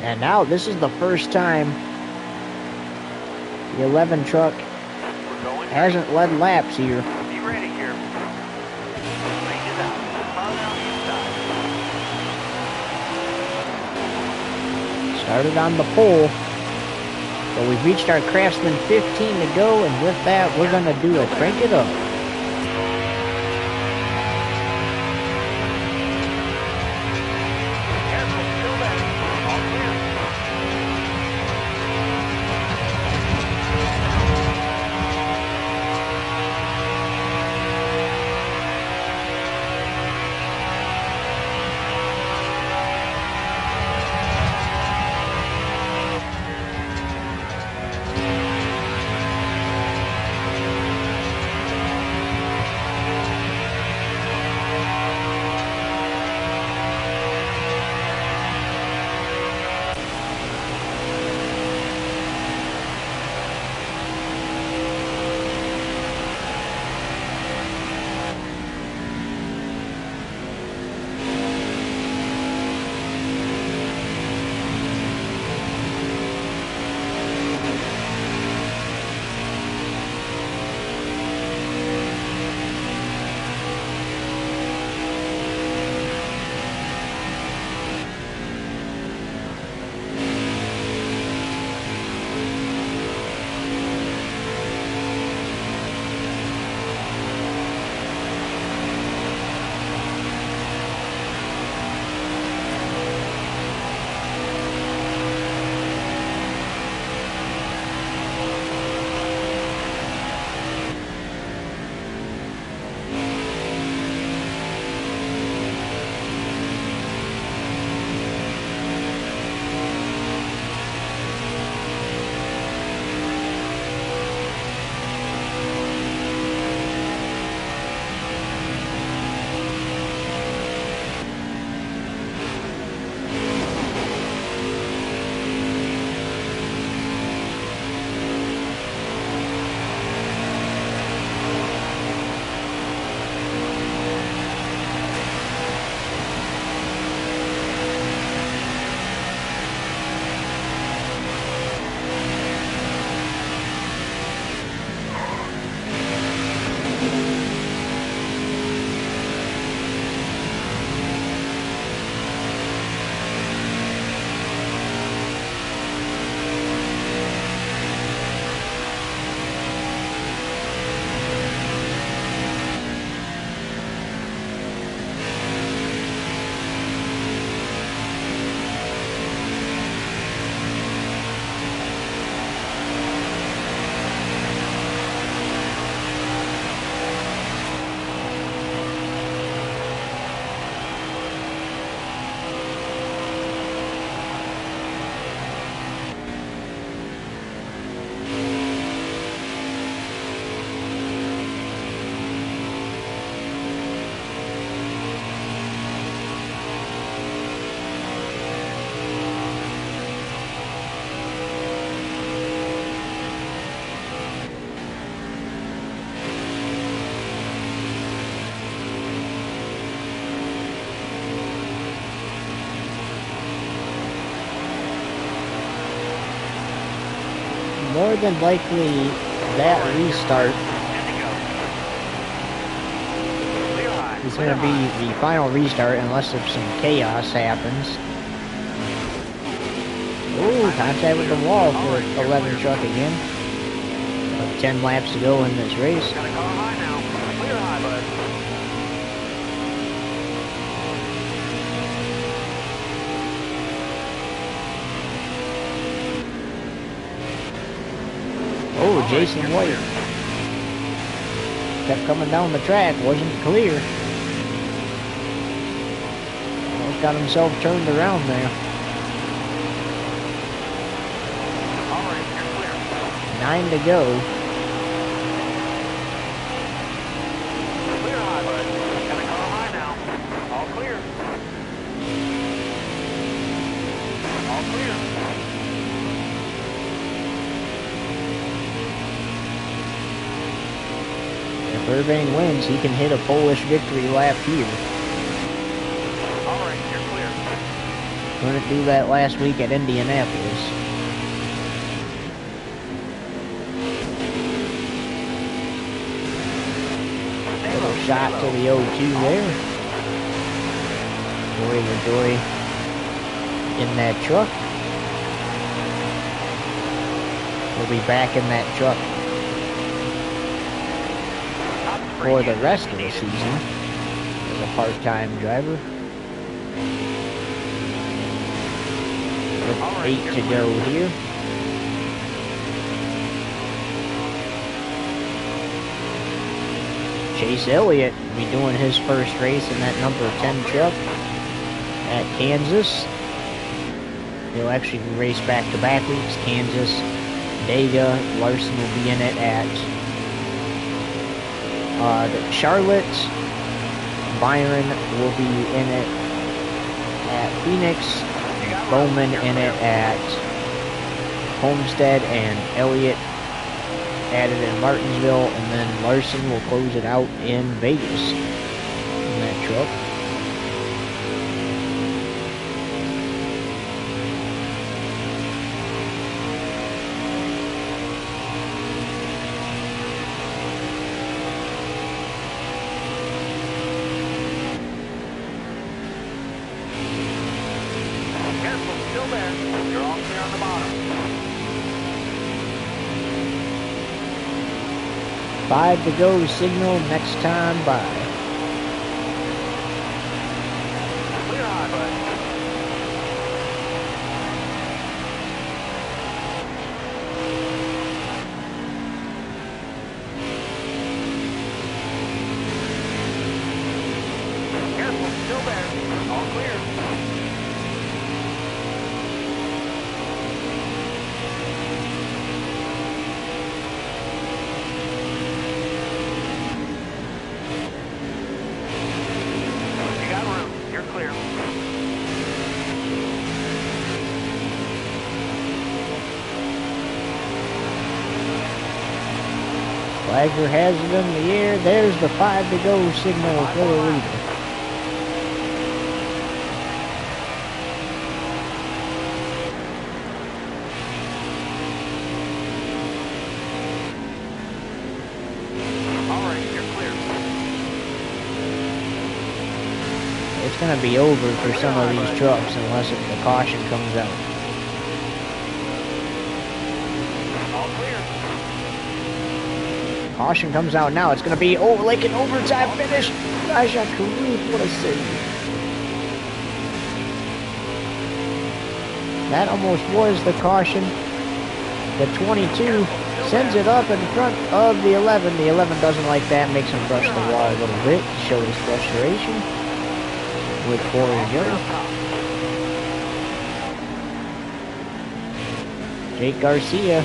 And now this is the first time The 11 truck We're going hasn't led laps here. Be ready here. Range is out. 6 miles down the inside. Started on the pole. But we've reached our Craftsman 15 to go, and with that, we're going to do a crank it up. Careful, still there. All clear. More than likely, that restart Clear high. is going to be the final restart unless if some chaos happens. Ooh, contact with the wall for 11 truck again. 10 laps to go in this race. Got a car high now. Clear high, bud. Oh, Jason White kept coming down the track, wasn't clear. Almost got himself turned around there. All right, you're clear. 9 to go. Clear high, bud. Got a car high now. All clear. All clear. If Irving wins, he can hit a Polish victory lap here. All right, you're clear. Couldn't do that last week at Indianapolis. shot to the 0-2 there. Joy LaJoy in that truck. We'll be back in that truck for the rest of the season as a part-time driver. With 8 to go here. Chase Elliott will be doing his first race in that number 10 truck at Kansas. He'll actually race back-to-back weeks. Kansas, Dega, Larson will be in it at Charlotte. Byron will be in it at Phoenix. Bowman in it at Homestead, and Elliott added in Martinsville, and then Larson will close it out in Vegas in that truck. Still there. You're all clear on the bottom. 5 to go, signal next time by. Clear high, bud. Careful, still there. All clear. Flagger has it in the air. There's the 5 to go signal for the leader. All right, you're clear. It's going to be over for some of these trucks unless the caution comes out. Caution comes out now. It's going to be like an overtime finish. Raja Karuth, what a save. That almost was the caution. The 22 sends it up in front of the 11. The 11 doesn't like that, makes him brush the wall a little bit, show his frustration. With 4 to go. Jake Garcia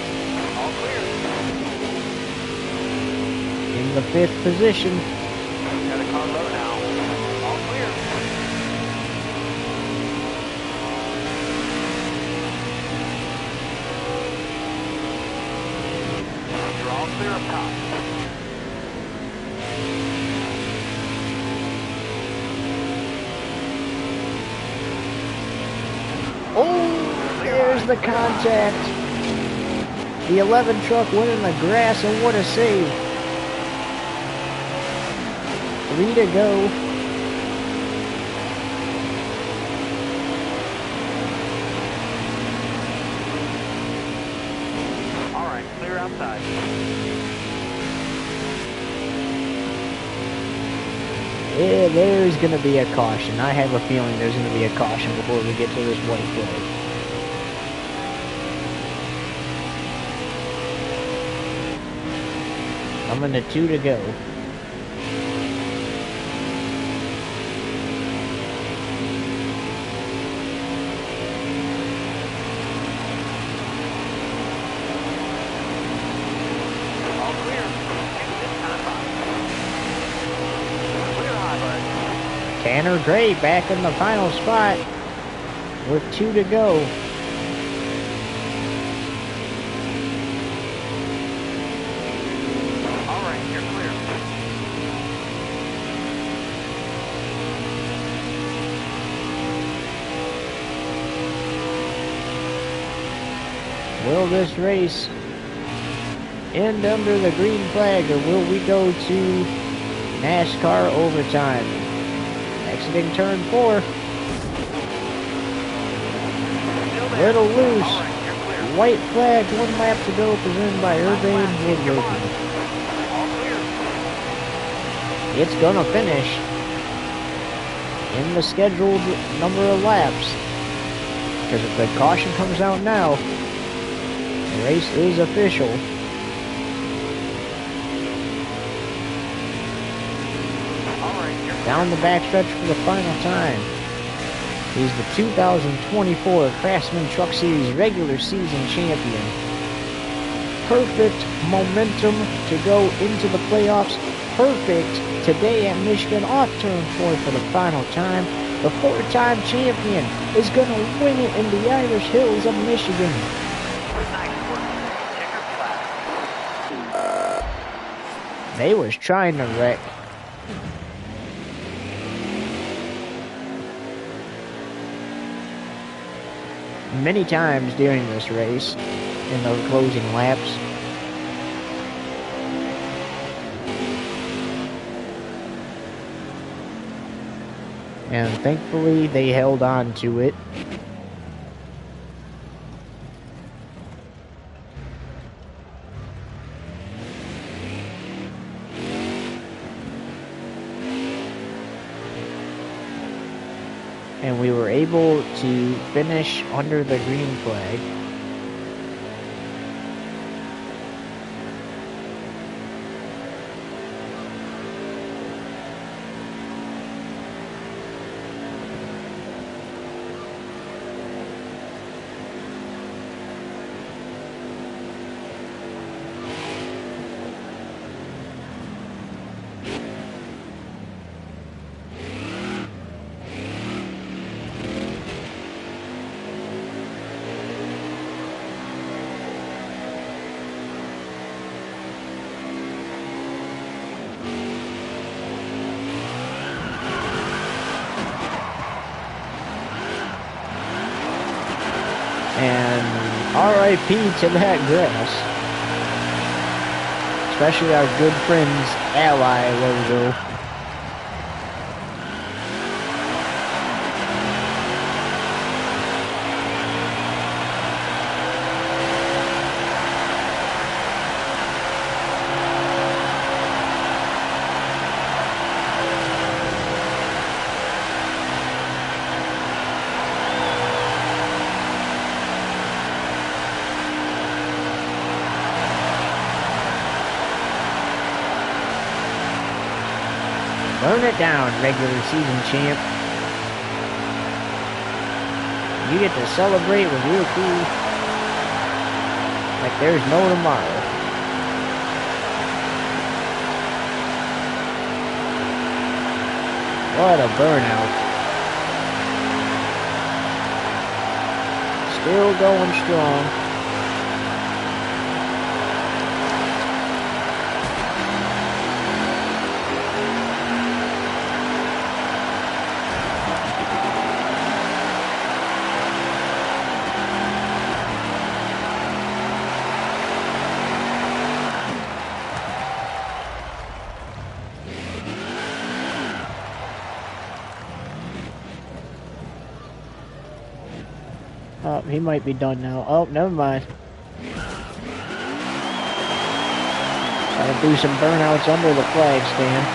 in the 5th position. Got a car low now. All clear. You're all clear up top. Oh, there's the contact. The 11 truck went in the grass, and what a save. 3 to go. All right, clear outside. Yeah, there's going to be a caution. I have a feeling there's going to be a caution before we get to this white flag. Coming to 2 to go. Tanner Gray back in the final spot with 2 to go. All right, you're clear. Will this race end under the green flag, or will we go to NASCAR overtime. Exiting turn 4. Little loose. White flag, 1 lap to go, presented by Urbane Woodworking. It's gonna finish in the scheduled number of laps. Because if the caution comes out now, the race is official. Down the backstretch for the final time. He's the 2024 Craftsman Truck Series regular season champion. Perfect momentum to go into the playoffs. Perfect today at Michigan off turn 4 for the final time. The 4-time champion is going to win it in the Irish Hills of Michigan. They was trying to wreck. Many times during this race, in those closing laps. And thankfully, they held on to it. And we were able to finish under the green flag. And RIP to that grass. Especially our good friend's Ally logo. Burn it down, regular season champ. You get to celebrate with your crew like there's no tomorrow. What a burnout. Still going strong. Oh, he might be done now. Oh, never mind. Gotta do some burnouts under the flag stand.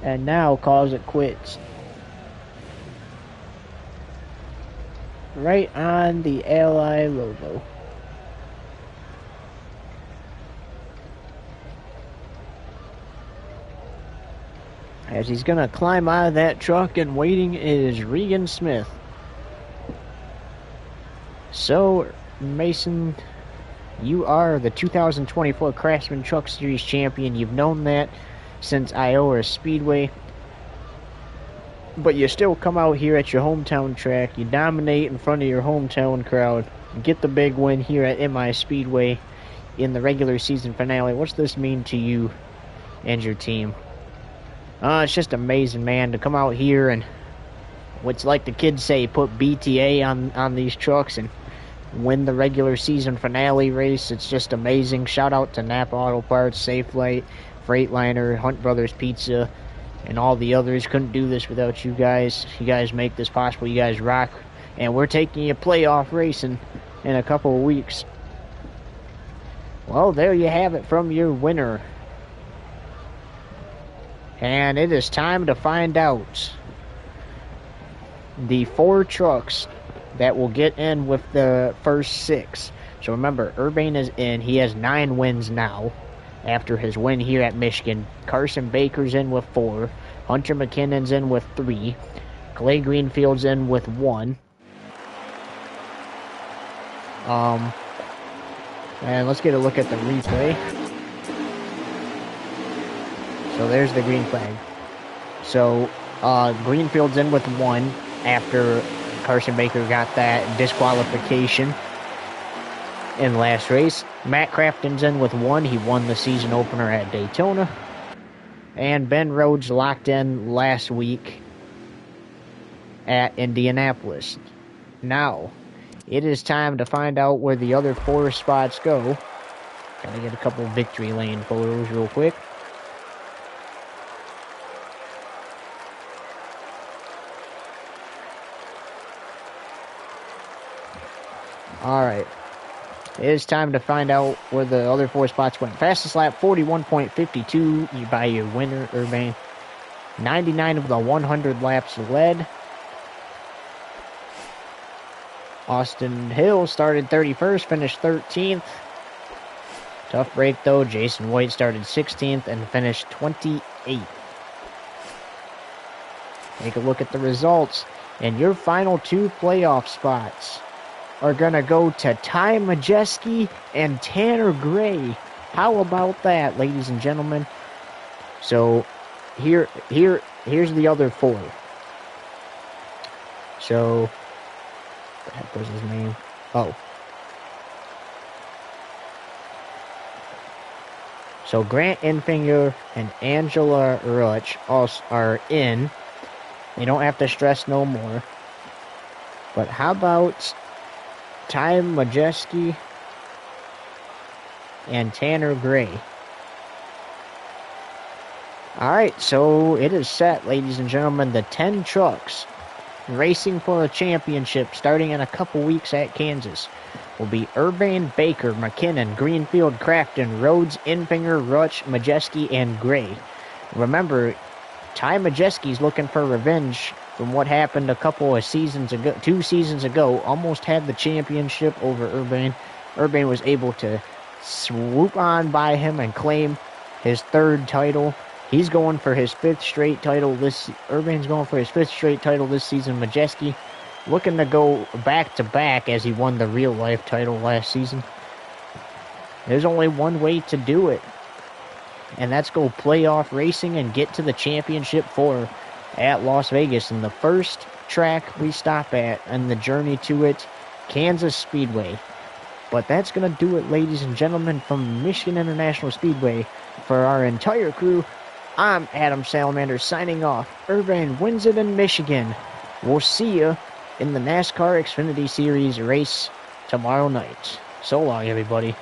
And now calls it quits. Right on the Ally logo. As he's gonna climb out of that truck, and waiting is Regan Smith. So, Mason, you are the 2024 Craftsman Truck Series champion. You've known that since Iowa Speedway. but you still come out here at your hometown track, you dominate in front of your hometown crowd, and get the big win here at MI Speedway in the regular season finale. What's this mean to you and your team? It's just amazing, man, to come out here and, what's like the kids say, put BTA on these trucks and win the regular season finale race. It's just amazing. Shout out to Napa Auto Parts, Safe Light, Freightliner, Hunt Brothers Pizza, and all the others. Couldn't do this without you guys. You guys make this possible. You guys rock. And we're taking you playoff racing in a couple of weeks. Well, there you have it from your winner. And it is time to find out the 4 trucks that will get in with the first 6. So remember, Urbane is in. He has 9 wins now after his win here at Michigan. Carson Baker's in with 4. Hunter McKinnon's in with 3. Clay Greenfield's in with 1. And let's get a look at the replay. So there's the green flag. So Greenfield's in with 1 after Carson Baker got that disqualification in last race. Matt Crafton's in with 1. He won the season opener at Daytona. And Ben Rhodes locked in last week at Indianapolis. Now, it is time to find out where the other 4 spots go. Gotta get a couple victory lane photos real quick. Alright. It is time to find out where the other 4 spots went. Fastest lap, 41.52 by your winner, Urbane. 99 of the 100 laps led. Austin Hill started 31st, finished 13th. Tough break though. Jason White started 16th and finished 28th. Take a look at the results. And your final 2 playoff spots are going to go to Ty Majeski and Tanner Gray. How about that, ladies and gentlemen? So, here's the other 4. So, what the heck was his name? Oh. So, Grant Infinger and Angela Rutch also are in. You don't have to stress no more. But how about Ty Majeski and Tanner Gray? Alright, so it is set, ladies and gentlemen. The 10 trucks racing for a championship starting in a couple weeks at Kansas will be Urbane, Baker, McKinnon, Greenfield, Crafton, Rhodes, Infinger, Rutch, Majeski, and Gray. Remember, Ty Majeski's looking for revenge from what happened a couple of seasons ago, 2 seasons ago. Almost had the championship over Urbane. Urbane was able to swoop on by him and claim his 3rd title. He's going for his 5th straight title Urbane's going for his 5th straight title this season. Majeski looking to go back-to-back as he won the real-life title last season. There's only one way to do it, and that's go playoff racing and get to the championship 4 at Las Vegas. And the first track we stop at and the journey to it, Kansas Speedway. But that's going to do it, ladies and gentlemen, from Michigan International Speedway. For our entire crew, I'm Adam Salamander signing off. Urbane wins it in Michigan. We'll see you in the NASCAR Xfinity Series race tomorrow night. So long, everybody.